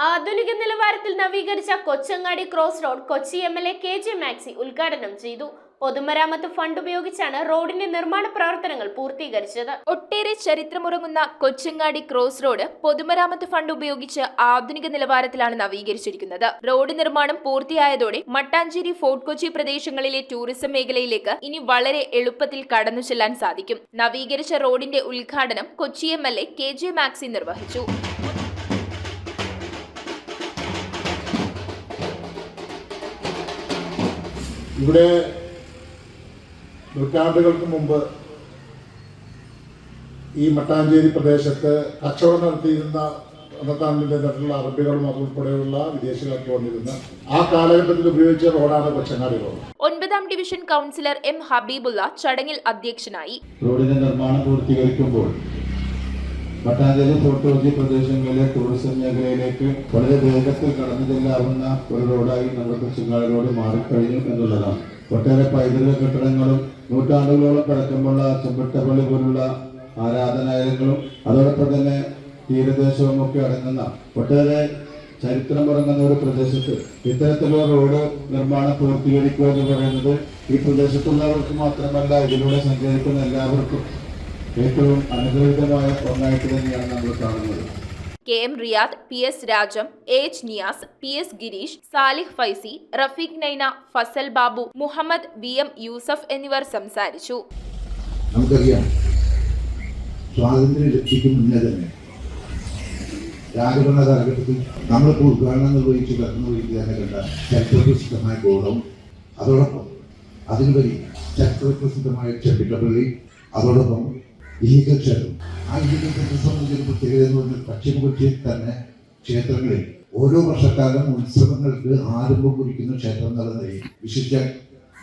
ആധുനിക നിലവാരത്തിൽ നവീകരിച്ച Kochangadi cross road Kochi MLA KJ maxi ഉദ്ഘാടനം ചെയ്തു. പൊതുമരാമത്ത് ഫണ്ട് ഉപയോഗിച്ചാണ് റോഡിന്റെ നിർമ്മാണ പ്രവർത്തനങ്ങൾ പൂർത്തീകരിച്ചത്. ഒട്ടേറെ ചരിത്രമുറങ്ങുന്ന കൊച്ചങ്ങാടി ക്രോസ് റോഡ് പൊതുമരാമത്ത് ഫണ്ട് ഉപയോഗിച്ച് ആധുനിക നിലവാരത്തിലാണ് നവീകരിച്ചിരിക്കുന്നത്. റോഡ് നിർമ്മാണം പൂർത്തിയായതോടെ മട്ടാഞ്ചേരി ഫോർട്ട് കൊച്ചി പ്രദേശങ്ങളിലെ ടൂറിസം മേഖലയിലേക്ക് ഇനി വളരെ എളുപ്പത്തിൽ കടന്നു ചെല്ലാൻ സാധിക്കും. നവീകരിച്ച റോഡിന്റെ ഉദ്ഘാടനം കൊച്ചി MLA KJ മാക്സി നിർവഹിച്ചു. ഇവിടെ നൂറ്റാണ്ടുകൾക്ക് മുമ്പ് ഈ മട്ടാഞ്ചേരി പ്രദേശത്ത് കച്ചവടം നടത്തിയിരുന്ന അന്നത്താണ്ടിൻ്റെ നാട്ടിലുള്ള അറബികളും അതുൾപ്പെടെയുള്ള വിദേശികളൊക്കെ വന്നിരുന്ന ആ കാലഘട്ടത്തിൽ ഉപയോഗിച്ച റോഡാണ് Kochangadi road. 9ാം division councillor M ഹബീബുള്ള ചടങ്ങിൽ അധ്യക്ഷനായി. റോഡിന്റെ നിർമ്മാണം പൂർത്തീകരിക്കുമ്പോൾ മട്ടാഞ്ചേരി ഫോർട്ട് കൊച്ചി പ്രദേശങ്ങളിലെ ടൂറിസം മേഖലയിലേക്ക് വളരെ വേഗത്തിൽ കടന്നു ചെല്ലാവുന്ന ഒരു റോഡായി നമ്മുടെ കൊച്ചങ്ങാടി റോഡ് മാറിക്കഴിഞ്ഞു എന്നുള്ളതാണ്. ഒട്ടേറെ പൈതൃക കെട്ടിടങ്ങളും നൂറ്റാണ്ടുകളോളം പഴക്കമുള്ള ചെമ്പട്ടപ്പള്ളി പോലുള്ള ആരാധനാലയങ്ങളും അതോടൊപ്പം തന്നെ തീരദേശവും ഒക്കെ അടങ്ങുന്ന ഒട്ടേറെ ചരിത്രമുറങ്ങുന്ന ഒരു പ്രദേശത്ത് ഇത്തരത്തിലുള്ള റോഡ് നിർമ്മാണം പൂർത്തീകരിക്കുക എന്ന് പറയുന്നത് ഈ പ്രദേശത്തുള്ളവർക്ക് മാത്രമല്ല, ഇതിലൂടെ സഞ്ചരിക്കുന്ന എല്ലാവർക്കും ഏറ്റവും അനുഗ്രഹീതമായ ഒന്നായിട്ട് തന്നെയാണ് നമ്മൾ കാണുന്നത്. KM Riyad, PS Rajam, AH Niyas, PS Gireesh, Salih Faizy, Rafeeq Naina, Fazal Babu, Muhammad VM Yusuf എന്നിവർ സംസാരിച്ചു. നമുക്കറിയാം, സ്വാതന്ത്ര്യം ലഭിക്കും മുന്നേ തന്നെ രാജഭരണ കാലഘട്ടത്തിൽ നമ്മളിപ്പോൾ ഉദ്ഘാടനം നിർവഹിച്ച് കടന്നുപോയിട്ട് തന്നെ കണ്ട ചരിത്രപ്രസിദ്ധമായ ഗോഡൗൺ, അതോടൊപ്പം അതിനുപരി ചരിത്രപ്രസിദ്ധമായ ചെമ്പിട്ടപ്പള്ളി, അതോടൊപ്പം ഇല്ലീഗൽ ക്ഷേത്രം. ആ ഇല്ലീഗൽ ക്ഷേത്രത്തെ സംബന്ധിച്ചൊരു പ്രത്യേകത എന്ന് പറഞ്ഞാൽ പശ്ചിമകൊച്ചിയിൽ തന്നെ ക്ഷേത്രങ്ങളിൽ ഓരോ വർഷക്കാലം ഉത്സവങ്ങൾക്ക് ആരംഭം കുറിക്കുന്ന ക്ഷേത്രങ്ങൾ എന്ന നിലയിൽ വിശിഷ്ടാൻ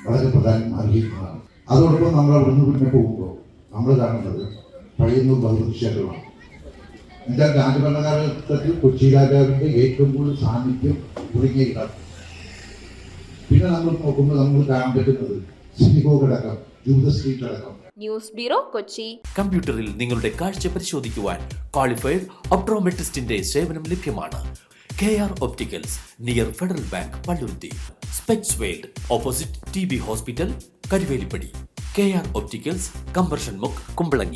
വളരെ പ്രധാനം അർഹിക്കുന്നതാണ്. അതോടൊപ്പം നമ്മൾ അവിടുന്ന് പിന്നെ പോകുമ്പോൾ നമ്മൾ കാണുന്നത് പഴയന്നൂർ ഭഗവതി ക്ഷേത്രമാണ്. എന്നാൽ രാജഭരണകാലഘട്ടത്തിൽ കൊച്ചി രാജാവിൻ്റെ ഏറ്റവും കൂടുതൽ സാന്നിധ്യം തുടങ്ങിയ ഇടം. പിന്നെ നമ്മൾ നോക്കുമ്പോൾ നമ്മൾ കാണാൻ പറ്റുന്നത് സിനിഗോഗ് അടക്കം, ജൂത സ്ട്രീറ്റ് അടക്കം. News bureau, Kochi. കമ്പ്യൂട്ടറിൽ നിങ്ങളുടെ കാഴ്ച പരിശോധിക്കുവാൻ ക്വാളിഫൈഡ് ഒപ്ട്രോമെട്രിസ്റ്റിന്റെ സേവനം ലഭ്യമാണ്. KR opticals, near federal bank, Palluruthy. Specs world, opposite TB hospital, Karuvelippady. KR opticals, combustion മുക്ക്, കുമ്പളങ്ങി.